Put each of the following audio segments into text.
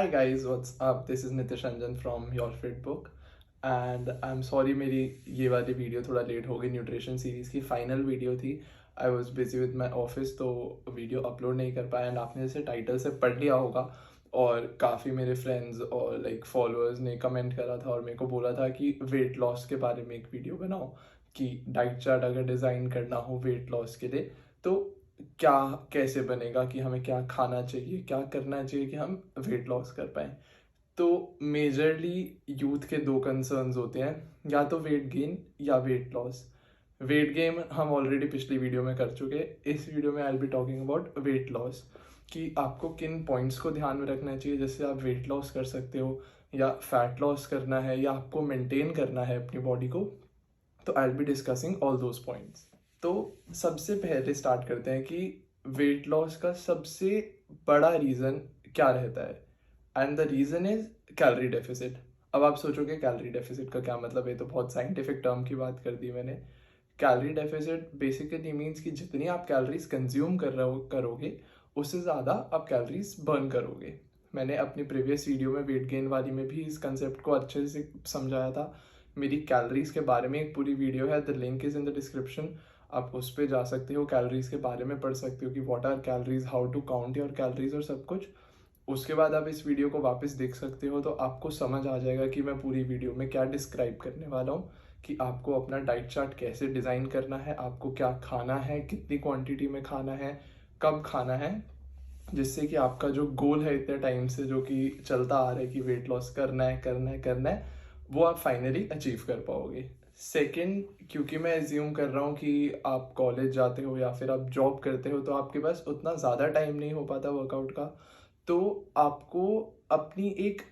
Hi guys, what's up? This is Nitish Ranjan from Your Fit Book and I'm sorry मेरी ये वाली video थोड़ा late हो गई। न्यूट्रिशन सीरीज़ की फाइनल वीडियो थी। I was busy with my office तो वीडियो अपलोड नहीं कर पाया। एंड आपने जैसे टाइटल से पढ़ लिया होगा और काफ़ी मेरे फ्रेंड्स और लाइक फॉलोअर्स ने कमेंट करा था और मेरे को बोला था कि वेट लॉस के बारे में एक वीडियो बनाओ, कि डाइट चार्ट अगर डिज़ाइन करना हो वेट लॉस के लिए तो क्या कैसे बनेगा, कि हमें क्या खाना चाहिए, क्या करना चाहिए कि हम वेट लॉस कर पाएँ। तो मेजरली यूथ के दो कंसर्न्स होते हैं, या तो वेट गेन या वेट लॉस। वेट गेन हम ऑलरेडी पिछली वीडियो में कर चुके हैं। इस वीडियो में आई will be talking about weight loss, कि आपको किन पॉइंट्स को ध्यान में रखना चाहिए जिससे आप वेट लॉस कर सकते हो, या फैट लॉस करना है, या आपको मेंटेन करना है अपनी बॉडी को। तो आई will be discussing all those points. तो सबसे पहले स्टार्ट करते हैं कि वेट लॉस का सबसे बड़ा रीज़न क्या रहता है। And the reason is calorie deficit. अब आप सोचोगे कैलोरी डेफिसिट का क्या मतलब है, तो बहुत साइंटिफिक टर्म की बात कर दी मैंने। कैलोरी डेफिसिट बेसिकली मीन्स कि जितनी आप कैलोरीज कंज्यूम करोगे उससे ज़्यादा आप कैलोरीज बर्न करोगे। मैंने अपनी प्रीवियस वीडियो में वेट गेन वाली में भी इस कंसेप्ट को अच्छे से समझाया था। मेरी कैलोरीज के बारे में एक पूरी वीडियो है, the link is in the description. आप उस पर जा सकते हो, कैलोरीज के बारे में पढ़ सकते हो कि what are calories, how to count your calories और सब कुछ। उसके बाद आप इस वीडियो को वापस देख सकते हो तो आपको समझ आ जाएगा कि मैं पूरी वीडियो में क्या डिस्क्राइब करने वाला हूँ, कि आपको अपना डाइट चार्ट कैसे डिज़ाइन करना है, आपको क्या खाना है, कितनी क्वांटिटी में खाना है, कब खाना है, जिससे कि आपका जो गोल है इतने टाइम से जो कि चलता आ रहा है कि वेट लॉस करना है करना है करना है, वो आप फाइनली अचीव कर पाओगे। सेकंड, क्योंकि मैं एज्यूम कर रहा हूँ कि आप कॉलेज जाते हो या फिर आप जॉब करते हो तो आपके पास उतना ज़्यादा टाइम नहीं हो पाता वर्कआउट का। तो आपको अपनी एक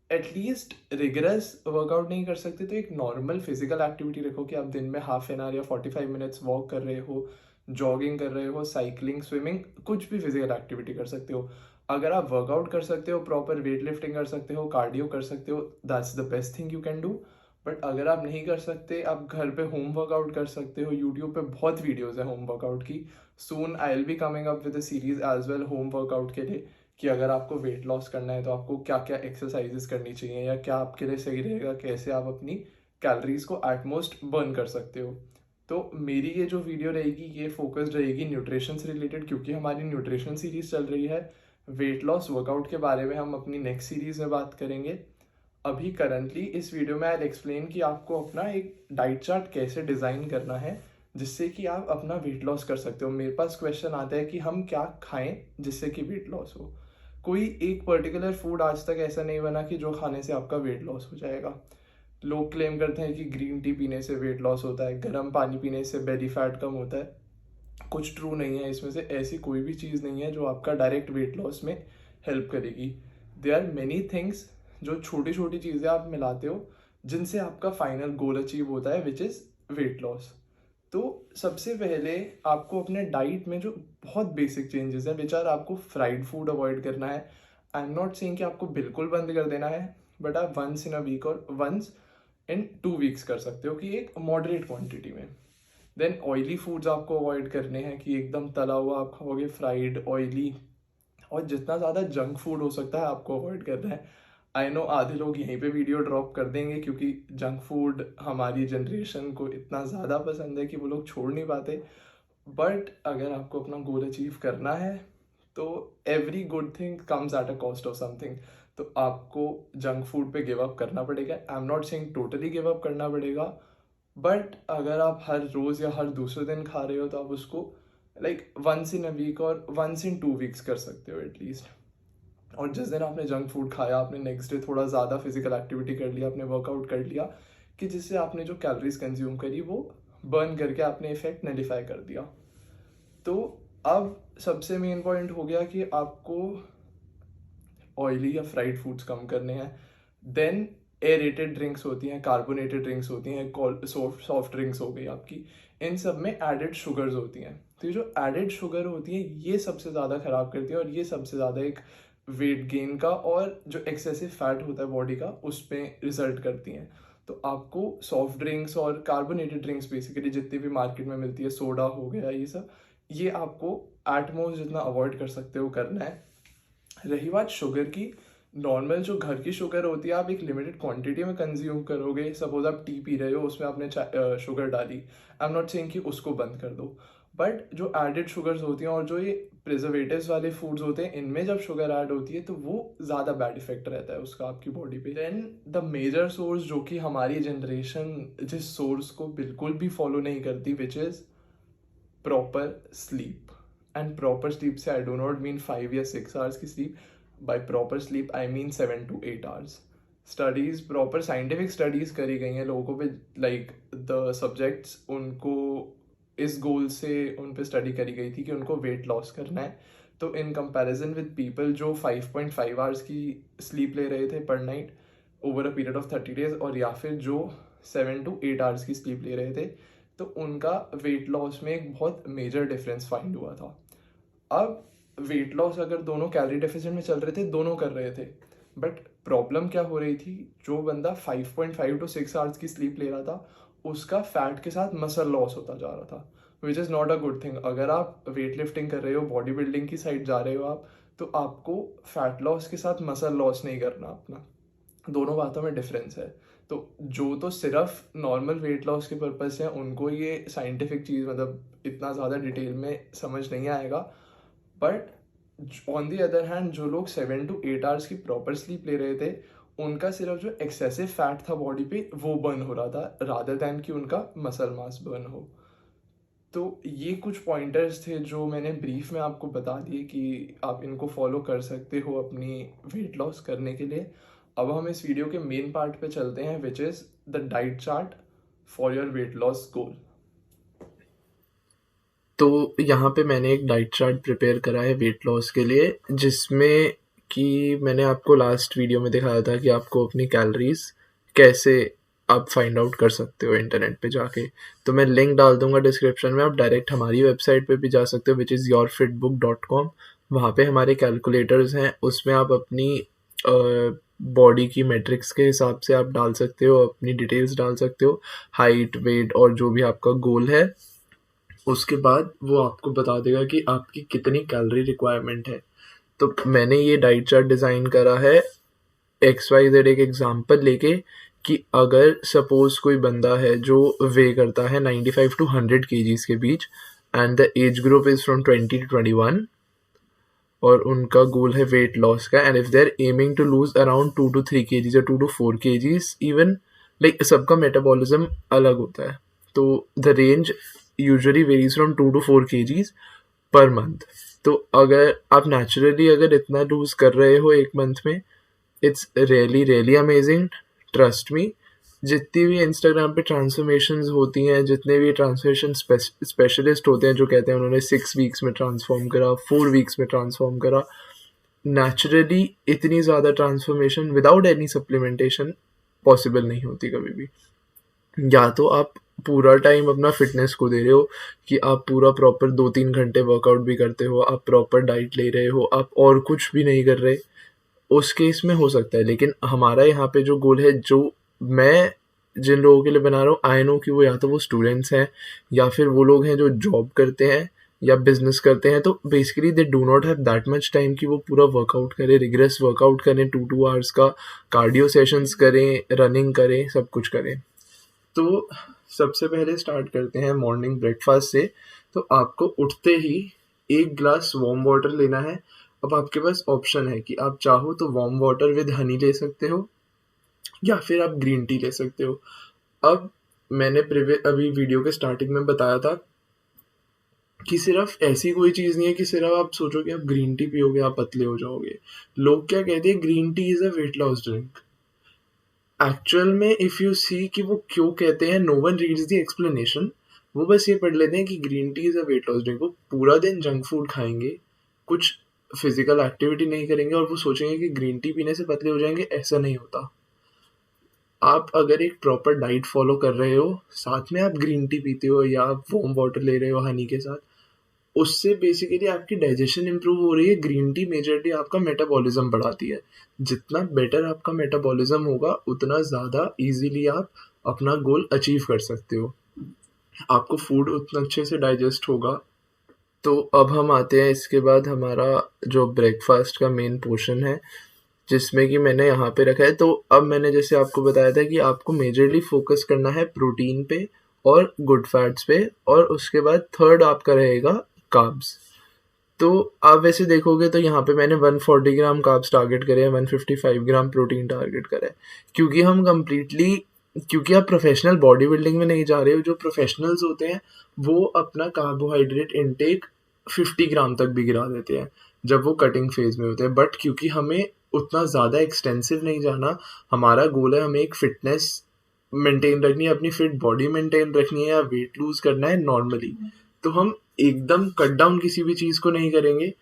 एटलीस्ट रिगरस वर्कआउट नहीं कर सकते तो एक नॉर्मल फिजिकल एक्टिविटी रखो, कि आप दिन में हाफ एन आवर या 45 मिनट्स वॉक कर रहे हो, जॉगिंग कर रहे हो, साइकिलिंग, स्विमिंग, कुछ भी फिजिकल एक्टिविटी कर सकते हो। अगर आप वर्कआउट कर सकते हो, प्रॉपर वेट लिफ्टिंग कर सकते हो, कार्डियो कर सकते हो, that's the best thing you can do. But अगर आप नहीं कर सकते, आप घर पे होम वर्कआउट कर सकते हो। यूट्यूब पे बहुत वीडियोस है होम वर्कआउट की। Soon I will be coming up with a series as well home workout के लिए, कि अगर आपको वेट लॉस करना है तो आपको क्या क्या एक्सरसाइजेस करनी चाहिए या क्या आपके लिए सही रहेगा, कैसे आप अपनी कैलोरीज को एटमोस्ट बर्न कर सकते हो। तो मेरी ये जो वीडियो रहेगी ये फोकस्ड रहेगी न्यूट्रिशन से रिलेटेड, क्योंकि हमारी न्यूट्रिशन सीरीज चल रही है। वेट लॉस वर्कआउट के बारे में हम अपनी नेक्स्ट सीरीज में बात करेंगे। अभी करंटली इस वीडियो में आई एक्सप्लेन कि आपको अपना एक डाइट चार्ट कैसे डिज़ाइन करना है जिससे कि आप अपना वेट लॉस कर सकते हो। मेरे पास क्वेश्चन आता है कि हम क्या खाएं जिससे कि वेट लॉस हो। कोई एक पर्टिकुलर फूड आज तक ऐसा नहीं बना कि जो खाने से आपका वेट लॉस हो जाएगा। लोग क्लेम करते हैं कि ग्रीन टी पीने से वेट लॉस होता है, गर्म पानी पीने से बेली फैट कम होता है। कुछ ट्रू नहीं है इसमें से। ऐसी कोई भी चीज़ नहीं है जो आपका डायरेक्ट वेट लॉस में हेल्प करेगी। दे आर मैनी थिंग्स, जो छोटी छोटी चीज़ें आप मिलाते हो जिनसे आपका फाइनल गोल अचीव होता है, विच इज़ वेट लॉस। तो सबसे पहले आपको अपने डाइट में जो बहुत बेसिक चेंजेस हैं, विच आर आपको फ्राइड फूड अवॉइड करना है। आई एम नॉट सेइंग कि आपको बिल्कुल बंद कर देना है, बट आप वंस इन अ वीक और वंस इन 2 वीक्स कर सकते हो, कि एक मॉडरेट क्वांटिटी में। देन ऑयली फूड्स आपको अवॉइड करने हैं, कि एकदम तला हुआ आप खाओगे, फ्राइड, ऑयली, और जितना ज़्यादा जंक फूड हो सकता है आपको अवॉइड करना है। आई नो आधे लोग यहीं पे वीडियो ड्रॉप कर देंगे क्योंकि जंक फूड हमारी जनरेशन को इतना ज़्यादा पसंद है कि वो लोग छोड़ नहीं पाते। बट अगर आपको अपना गोल अचीव करना है तो every good thing comes at a cost of something. तो आपको जंक फूड पे गिव अप करना पड़ेगा। I am not saying totally give up करना पड़ेगा, बट अगर आप हर रोज़ या हर दूसरे दिन खा रहे हो तो आप उसको like once in a week और वंस इन 2 वीक्स कर सकते हो एटलीस्ट। और जिस दिन आपने जंक फूड खाया, आपने नेक्स्ट डे थोड़ा ज़्यादा फिजिकल एक्टिविटी कर लिया, आपने वर्कआउट कर लिया, कि जिससे आपने जो कैलोरीज कंज्यूम करी वो बर्न करके आपने इफेक्ट नलीफाई कर दिया। तो अब सबसे मेन पॉइंट हो गया कि आपको ऑयली या फ्राइड फूड्स कम करने हैं। देन एरेटेड ड्रिंक्स होती हैं, कार्बोनेटेड ड्रिंक्स होती हैं, सॉफ्ट ड्रिंक्स हो गई आपकी। इन सब में एडेड शुगर्स होती हैं। तो ये जो एडेड शुगर होती है ये सबसे ज़्यादा ख़राब करती है, और ये सबसे ज़्यादा एक वेट गेन का और जो एक्सेसिव फैट होता है बॉडी का उस पर रिजल्ट करती हैं। तो आपको सॉफ्ट ड्रिंक्स और कार्बोनेटेड ड्रिंक्स बेसिकली जितनी भी मार्केट में मिलती है, सोडा हो गया, ये सब, ये आपको एटमोस्ट जितना अवॉइड कर सकते हो करना है। रही बात शुगर की, नॉर्मल जो घर की शुगर होती है आप एक लिमिटेड क्वांटिटी में कंज्यूम करोगे। सपोज आप टी पी रहे हो, उसमें आपने शुगर डाली, आई एम नॉट सेइंग कि उसको बंद कर दो, बट जो एडेड शुगर्स होती हैं और जो ये प्रिजर्वेटिव्स वाले फूड्स होते हैं, इनमें जब शुगर ऐड होती है तो वो ज़्यादा बैड इफेक्ट रहता है उसका आपकी बॉडी पे। देन द मेजर सोर्स जो कि हमारी जनरेशन जिस सोर्स को बिल्कुल भी फॉलो नहीं करती, which is proper sleep. And proper sleep से आई डो नॉट मीन 5 या 6 आवर्स की sleep. By proper sleep I mean 7 to 8 hours. Studies, proper scientific studies करी गई हैं लोगों को पे, लाइक द सब्जेक्ट्स उनको इस गोल से उन पे स्टडी करी गई थी कि उनको वेट लॉस करना है। तो इन कंपैरिजन विद पीपल जो 5.5 आवर्स की स्लीप ले रहे थे पर night over a period of 30 days, और या फिर जो 7 to 8 आवर्स की स्लीप ले रहे थे, तो उनका वेट लॉस में एक बहुत मेजर डिफरेंस फाइंड हुआ था। अब वेट लॉस अगर दोनों कैलोरी डेफिसिट में चल रहे थे, दोनों कर रहे थे, बट प्रॉब्लम क्या हो रही थी, जो बंदा 5.5 to 6 आवर्स की स्लीप ले रहा था उसका फैट के साथ मसल लॉस होता जा रहा था, which is not a good thing. अगर आप वेट लिफ्टिंग कर रहे हो, बॉडी बिल्डिंग की साइड जा रहे हो आप, तो आपको फैट लॉस के साथ मसल लॉस नहीं करना अपना। दोनों बातों में डिफरेंस है। तो जो तो सिर्फ नॉर्मल वेट लॉस के पर्पज से उनको ये साइंटिफिक चीज़ मतलब इतना ज़्यादा डिटेल में समझ नहीं आएगा, but on the other hand जो लोग 7 to 8 आवर्स की प्रॉपर स्लीप ले रहे थे, उनका सिर्फ जो एक्सेसिव फैट था बॉडी पे वो बर्न हो रहा था, रादर दैन कि उनका मसल मास बर्न हो। तो ये कुछ पॉइंटर्स थे जो मैंने ब्रीफ में आपको बता दिए कि आप इनको फॉलो कर सकते हो अपनी वेट लॉस करने के लिए। अब हम इस वीडियो के मेन पार्ट पे चलते हैं, which is the diet chart for your weight loss goal. तो यहाँ पे मैंने एक डाइट चार्ट प्रिपेयर करा है वेट लॉस के लिए, जिसमें कि मैंने आपको लास्ट वीडियो में दिखाया था कि आपको अपनी कैलोरीज कैसे आप फाइंड आउट कर सकते हो इंटरनेट पे जाके। तो मैं लिंक डाल दूंगा डिस्क्रिप्शन में, आप डायरेक्ट हमारी वेबसाइट पे भी जा सकते हो, विच इज़ yourfitbook.com। वहाँ पे हमारे कैलकुलेटर्स हैं, उसमें आप अपनी बॉडी की मेट्रिक्स के हिसाब से आप डाल सकते हो, अपनी डिटेल्स डाल सकते हो, हाइट, वेट और जो भी आपका गोल है। उसके बाद वो आपको बता देगा कि आपकी कितनी कैलोरी रिक्वायरमेंट है। तो मैंने ये डाइट चार्ट डिज़ाइन करा है XYZ एक एग्जांपल लेके, कि अगर सपोज कोई बंदा है जो वे करता है 95 to 100 kgs के बीच, and the age group is from 20 to 21, और उनका गोल है वेट लॉस का, and if they are aiming to lose around 2 to 3 kgs या 2 to 4 kgs इवन, लाइक सबका मेटाबॉलिज्म अलग होता है, तो the range usually varies from 2 to 4 kgs per month. तो अगर आप नेचुरली अगर इतना लूज कर रहे हो एक मंथ में, it's really really amazing, trust me. जितनी भी इंस्टाग्राम पे ट्रांसफॉर्मेशंस होती हैं, जितने भी ट्रांसफॉर्मेशन स्पेशलिस्ट होते हैं जो कहते हैं उन्होंने 6 वीक्स में ट्रांसफॉर्म करा, 4 वीक्स में ट्रांसफॉर्म करा, नेचुरली इतनी ज़्यादा transformation without any supplementation possible नहीं होती कभी भी। या तो आप पूरा टाइम अपना फिटनेस को दे रहे हो कि आप पूरा प्रॉपर 2-3 घंटे वर्कआउट भी करते हो, आप प्रॉपर डाइट ले रहे हो, आप और कुछ भी नहीं कर रहे, उस केस में हो सकता है। लेकिन हमारा यहाँ पे जो गोल है, जो मैं जिन लोगों के लिए बना रहा हूँ, आई नो कि वो या तो वो स्टूडेंट्स हैं या फिर वो लोग हैं जो जॉब करते हैं या बिजनेस करते हैं, तो basically they do not have that much time कि वो पूरा वर्कआउट करें, रिग्रेस वर्कआउट करें, 2-2 आवर्स का कार्डियो सेशंस करें, रनिंग करें, सब कुछ करें। तो सबसे पहले स्टार्ट करते हैं मॉर्निंग ब्रेकफास्ट से। तो आपको उठते ही एक ग्लास वार्म वाटर लेना है। अब आपके पास ऑप्शन है कि आप चाहो तो वार्म वाटर विद हनी ले सकते हो या फिर आप ग्रीन टी ले सकते हो। अब मैंने अभी वीडियो के स्टार्टिंग में बताया था कि सिर्फ ऐसी कोई चीज़ नहीं है कि सिर्फ आप सोचो कि आप ग्रीन टी पियोगे आप पतले हो जाओगे। लोग क्या कहते हैं, green tea is a weight loss drink. Actual में इफ़ यू सी कि वो क्यों कहते हैं, no one reads the explanation. वो बस ये पढ़ लेते हैं कि green tea is a weight loss drink. वो पूरा दिन जंक फूड खाएंगे, कुछ फिजिकल एक्टिविटी नहीं करेंगे और वो सोचेंगे कि ग्रीन टी पीने से पतले हो जाएंगे। ऐसा नहीं होता। आप अगर एक प्रॉपर डाइट फॉलो कर रहे हो, साथ में आप ग्रीन टी पीते हो या आप वार्म वाटर ले रहे हो हनी के साथ, उससे बेसिकली आपकी डाइजेशन इंप्रूव हो रही है। ग्रीन टी मेजरली आपका मेटाबॉलिज्म बढ़ाती है। जितना बेटर आपका मेटाबॉलिज्म होगा, उतना ज़्यादा इजीली आप अपना गोल अचीव कर सकते हो, आपको फूड उतना अच्छे से डाइजेस्ट होगा। तो अब हम आते हैं इसके बाद हमारा जो ब्रेकफास्ट का मेन पोर्शन है। जिसमें कि मैंने यहाँ पे रखा है। तो अब मैंने जैसे आपको बताया था कि आपको मेजरली फोकस करना है प्रोटीन पे और गुड फैट्स पे, और उसके बाद थर्ड आपका रहेगा कार्ब्स। तो आप वैसे देखोगे तो यहाँ पे मैंने 140 ग्राम कार्ब्स टारगेट करे हैं, 155 ग्राम प्रोटीन टारगेट करा है, क्योंकि हम कम्प्लीटली, क्योंकि आप प्रोफेशनल बॉडी बिल्डिंग में नहीं जा रहे हो। जो प्रोफेशनल्स होते हैं वो अपना कार्बोहाइड्रेट इनटेक 50 ग्राम तक भी गिरा देते हैं जब वो कटिंग फेज में होते हैं। बट क्योंकि हमें उतना ज़्यादा एक्सटेंसिव नहीं जाना, हमारा गोल है हमें एक फिटनेस मेंटेन रखनी है, अपनी फिट बॉडी मेंटेन रखनी है, या वेट लूज करना है नॉर्मली, तो हम एकदम कट डाउन किसी भी चीज़ को नहीं करेंगे,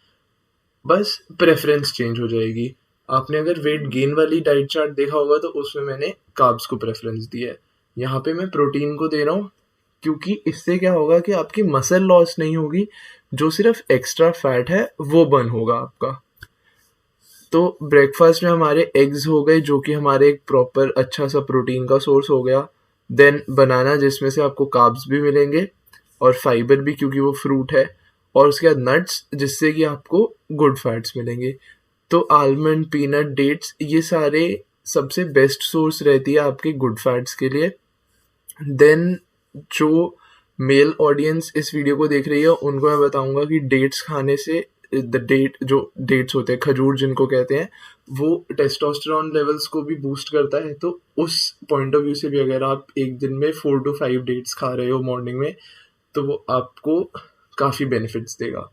बस प्रेफरेंस चेंज हो जाएगी। आपने अगर वेट गेन वाली डाइट चार्ट देखा होगा तो उसमें मैंने कार्ब्स को प्रेफरेंस दिया है। यहाँ पे मैं प्रोटीन को दे रहा हूँ, क्योंकि इससे क्या होगा कि आपकी मसल लॉस नहीं होगी, जो सिर्फ एक्स्ट्रा फैट है वो बर्न होगा आपका। तो ब्रेकफास्ट में हमारे एग्स हो गए, जो कि हमारे एक प्रॉपर अच्छा सा प्रोटीन का सोर्स हो गया। देन बनाना, जिसमें से आपको कार्ब्स भी मिलेंगे और फाइबर भी, क्योंकि वो फ्रूट है। और उसके बाद नट्स, जिससे कि आपको गुड फैट्स मिलेंगे। तो आलमंड, पीनट, डेट्स, ये सारे सबसे बेस्ट सोर्स रहती है आपके गुड फैट्स के लिए। देन जो मेल ऑडियंस इस वीडियो को देख रही है उनको मैं बताऊंगा कि डेट्स खाने से, जो डेट्स होते हैं, खजूर जिनको कहते हैं, वो टेस्टोस्टेरॉन लेवल्स को भी बूस्ट करता है। तो उस पॉइंट ऑफ व्यू से भी अगर आप एक दिन में 4 to 5 डेट्स खा रहे हो मॉर्निंग में, तो वो आपको काफ़ी बेनिफिट्स देगा।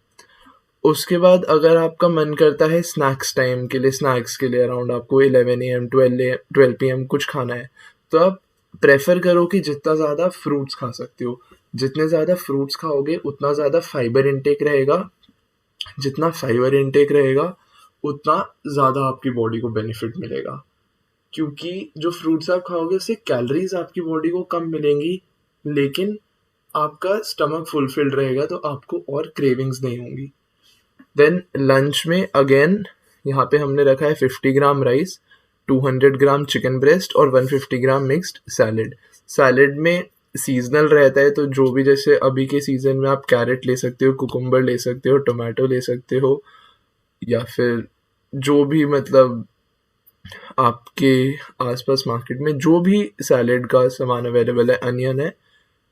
उसके बाद अगर आपका मन करता है स्नैक्स टाइम के लिए, स्नैक्स के लिए अराउंड आपको 11 AM 12 PM कुछ खाना है, तो आप प्रेफर करो कि जितना ज़्यादा फ्रूट्स खा सकते हो। जितने ज़्यादा फ्रूट्स खाओगे उतना ज़्यादा फाइबर इनटेक रहेगा। जितना फाइबर इनटेक रहेगा उतना ज़्यादा आपकी बॉडी को बेनिफिट मिलेगा, क्योंकि जो फ्रूट्स आप खाओगे उससे कैलोरीज आपकी बॉडी को कम मिलेंगी, लेकिन आपका स्टमक फुलफिल्ड रहेगा, तो आपको और क्रेविंग्स नहीं होंगी। देन लंच में अगेन यहाँ पे हमने रखा है 50 ग्राम राइस, 200 ग्राम चिकन ब्रेस्ट और 150 ग्राम मिक्स्ड सैलेड। सैलेड में सीजनल रहता है, तो जो भी, जैसे अभी के सीजन में आप कैरेट ले सकते हो, कुकुम्बर ले सकते हो, टोमेटो ले सकते हो, या फिर जो भी मतलब आपके आसपास मार्केट में जो भी सैलेड का सामान अवेलेबल है, अनियन है,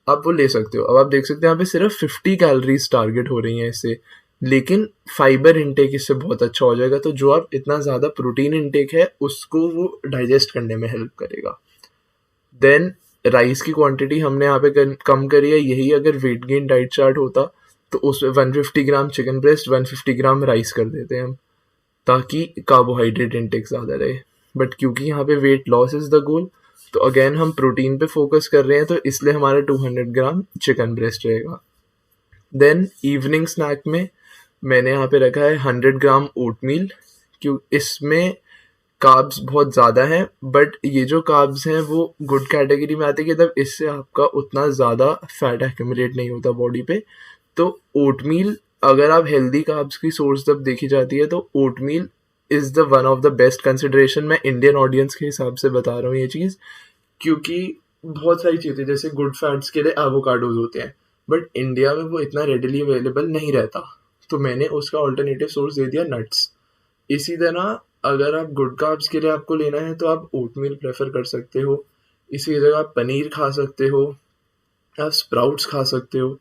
आप वो ले सकते हो। अब आप देख सकते हैं यहाँ पे सिर्फ 50 कैलोरीज टारगेट हो रही हैं इससे, लेकिन फाइबर इनटेक इससे बहुत अच्छा हो जाएगा। तो जो आप इतना ज़्यादा प्रोटीन इनटेक है उसको वो डाइजेस्ट करने में हेल्प करेगा। देन राइस की क्वांटिटी हमने यहाँ पे कम करी है। यही अगर वेट गेन डाइट चार्ट होता तो उसमें 150 ग्राम चिकन ब्रेस्ट, 150 ग्राम राइस कर देते हैं हम, ताकि कार्बोहाइड्रेट इनटेक ज़्यादा रहे। बट क्योंकि यहाँ पे weight loss is the goal, तो अगेन हम प्रोटीन पे फोकस कर रहे हैं, तो इसलिए हमारा 200 ग्राम चिकन ब्रेस्ट रहेगा। देन इवनिंग स्नैक में मैंने यहाँ पे रखा है 100 ग्राम ओटमील, क्यों इसमें कार्ब्स बहुत ज़्यादा हैं, बट ये जो कार्ब्स हैं वो गुड कैटेगरी में आते हैं, कि तब इससे आपका उतना ज़्यादा फैट एक्यूमुलेट नहीं होता बॉडी पे। तो ओटमील, अगर आप हेल्दी कार्ब्स की सोर्स जब देखी जाती है, तो oatmeal is the one of the best consideration. मैं इंडियन ऑडियंस के हिसाब से बता रहा हूँ ये चीज़, क्योंकि बहुत सारी चीज़ें जैसे गुड फैट्स के लिए एवोकाडोज होते हैं, बट इंडिया में वो इतना रेडिली अवेलेबल नहीं रहता, तो मैंने उसका ऑल्टरनेटिव सोर्स दे दिया नट्स। इसी तरह अगर आप गुड कार्ब्स के लिए आपको लेना है तो आप ओटमील प्रेफर कर सकते हो। इसी जगह आप पनीर खा सकते हो, आप स्प्राउट्स खा सकते हो।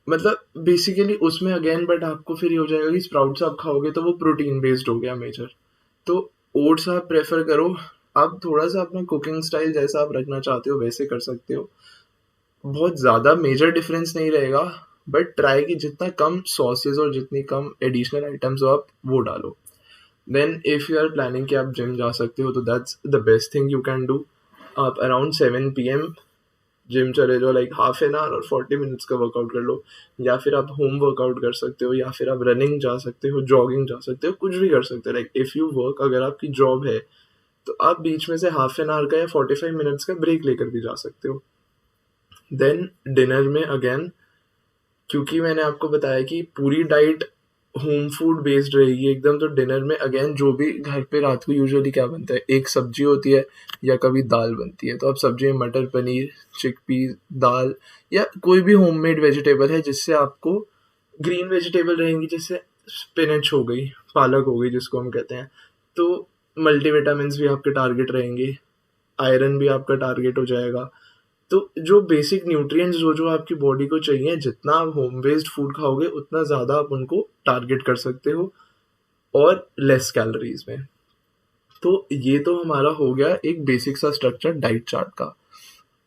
मतलब बेसिकली उसमें अगेन, बट आपको फिर ये हो जाएगा कि स्प्राउट्स आप खाओगे तो वो प्रोटीन बेस्ड हो गया मेजर। तो ओट्स आप प्रेफर करो। आप थोड़ा सा अपना कुकिंग स्टाइल जैसा आप रखना चाहते हो वैसे कर सकते हो। बहुत ज़्यादा मेजर डिफरेंस नहीं रहेगा, बट ट्राई कि जितना कम सॉसेज और जितनी कम एडिशनल आइटम्स हो आप वो डालो। Then if you are planning कि आप जिम जा सकते हो, तो that's the best thing you can do. आप अराउंड 7 PM जिम चले जाओ, लाइक हाफ एन आवर और 40 मिनट्स का वर्कआउट कर लो, या फिर आप होम वर्कआउट कर सकते हो, या फिर आप रनिंग जा सकते हो, जॉगिंग जा सकते हो, कुछ भी कर सकते हो। लाइक इफ़ यू वर्क, अगर आपकी जॉब है तो आप बीच में से हाफ एन आवर का या 45 मिनट्स का ब्रेक लेकर भी जा सकते हो। देन डिनर में अगेन, क्योंकि मैंने आपको बताया कि पूरी डाइट होम फूड बेस्ड रहेगी एकदम, तो डिनर में अगेन जो भी घर पे रात को यूजुअली क्या बनता है, एक सब्जी होती है या कभी दाल बनती है। तो आप सब्जी में मटर पनीर, चिकपी, दाल, या कोई भी होममेड वेजिटेबल है जिससे आपको, ग्रीन वेजिटेबल रहेंगी जैसे स्पिनच हो गई, पालक हो गई जिसको हम कहते हैं, तो मल्टीविटामिन्स भी आपके टारगेट रहेंगे, आयरन भी आपका टारगेट हो जाएगा। तो जो बेसिक न्यूट्रिएंट्स जो जो आपकी बॉडी को चाहिए, जितना आप होम बेस्ड फूड खाओगे उतना ज़्यादा आप उनको टारगेट कर सकते हो और लेस कैलोरीज में। तो ये तो हमारा हो गया एक बेसिक सा स्ट्रक्चर डाइट चार्ट का।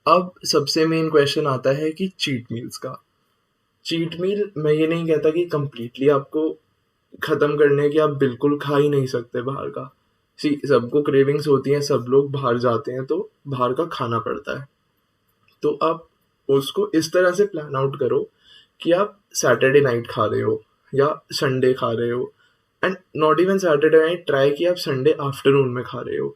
अब सबसे मेन क्वेश्चन आता है कि चीट मील्स का। चीट मील मैं ये नहीं कहता कि कंप्लीटली आपको खत्म करने की, आप बिल्कुल खा ही नहीं सकते बाहर का। सी सबको क्रेविंग्स होती हैं, सब लोग बाहर जाते हैं तो बाहर का खाना पड़ता है। तो आप उसको इस तरह से प्लान आउट करो कि आप सैटरडे नाइट खा रहे हो या संडे खा रहे हो, and not even Saturday night, try कि आप संडे आफ्टरनून में खा रहे हो,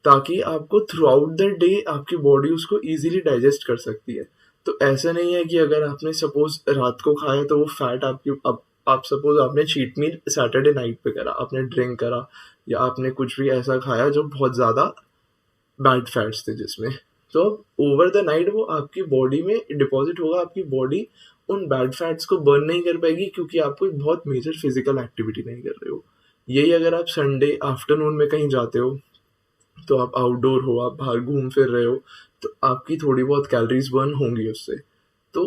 ताकि आपको थ्रू आउट द डे आपकी बॉडी उसको इजीली डाइजेस्ट कर सकती है। तो ऐसा नहीं है कि अगर आपने सपोज रात को खाया तो वो फैट आपकी, अब आप सपोज आपने चीट मील सैटरडे नाइट पे करा, आपने ड्रिंक करा या आपने कुछ भी ऐसा खाया जो बहुत ज़्यादा बैड फैट्स थे जिसमें, तो अब ओवर द नाइट वो आपकी बॉडी में डिपॉजिट होगा, आपकी बॉडी उन बैड फैट्स को बर्न नहीं कर पाएगी क्योंकि आप कोई बहुत मेजर फिजिकल एक्टिविटी नहीं कर रहे हो। यही अगर आप संडे आफ्टरनून में कहीं जाते हो तो आप आउटडोर हो, आप बाहर घूम फिर रहे हो, तो आपकी थोड़ी बहुत कैलोरीज बर्न होंगी उससे। तो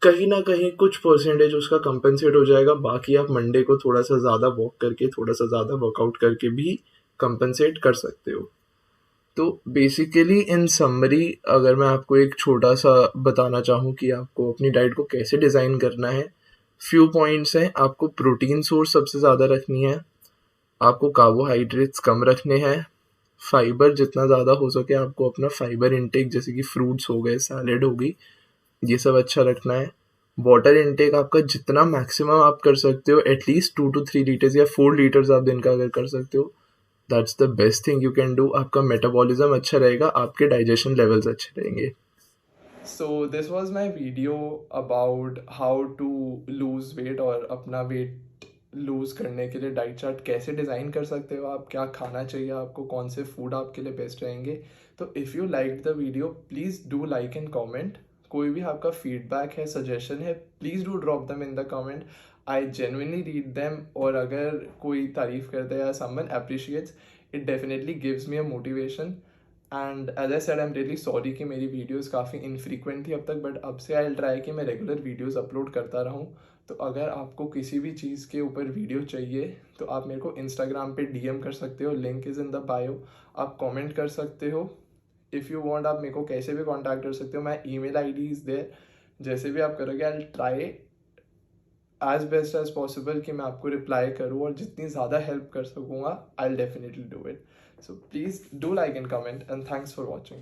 कहीं ना कहीं कुछ परसेंटेज उसका कंपनसेट हो जाएगा, बाकी आप मंडे को थोड़ा सा ज़्यादा वॉक करके, थोड़ा सा ज़्यादा वर्कआउट करके भी कंपनसेट कर सकते हो। तो बेसिकली इन समरी अगर मैं आपको एक छोटा सा बताना चाहूँ कि आपको अपनी डाइट को कैसे डिज़ाइन करना है, फ्यू पॉइंट्स हैं। आपको प्रोटीन सोर्स सबसे ज़्यादा रखनी है, आपको कार्बोहाइड्रेट्स कम रखने हैं, फाइबर जितना ज़्यादा हो सके आपको अपना फाइबर इंटेक जैसे कि फ्रूट्स हो गए, सैलेड हो गई, ये सब अच्छा रखना है। वाटर इंटेक आपका जितना मैक्सिमम आप कर सकते हो, एटलीस्ट 2 to 3 लीटर्स या 4 लीटर्स आप दिन का अगर कर सकते हो, that's the best thing you can do. आपका मेटाबॉलिज्म अच्छा रहेगा, आपके डाइजेशन लेवल्स अच्छे रहेंगे। So this was my video about how to lose weight और अपना weight lose करने के लिए डाइट चार्ट कैसे डिज़ाइन कर सकते हो आप, क्या खाना चाहिए आपको, कौन से फूड आपके लिए बेस्ट रहेंगे। तो if you like the video please do like and comment. कोई भी आपका फीडबैक है, सजेशन है, please do drop them in the comment. I genuinely read them, और अगर कोई तारीफ़ करता है या someone appreciates, it definitely gives me a motivation. And as I said, I am really sorry कि मेरी वीडियोस काफ़ी इनफ्रीक्वेंट थी अब तक, बट अब से आई विल ट्राई कि मैं रेगुलर वीडियोस अपलोड करता रहूँ। तो अगर आपको किसी भी चीज़ के ऊपर वीडियो चाहिए तो आप मेरे को इंस्टाग्राम पे डीएम कर सकते हो, link is in the bio. आप कमेंट कर सकते हो। इफ़ यू वांट आप मेरे को कैसे भी कांटेक्ट कर सकते हो, my email ID is there. जैसे भी आप करोगे, I will try as best as possible कि मैं आपको रिप्लाई करूँ, और जितनी ज़्यादा हेल्प कर सकूँगा I will definitely do it. So please do like and comment, and thanks for watching.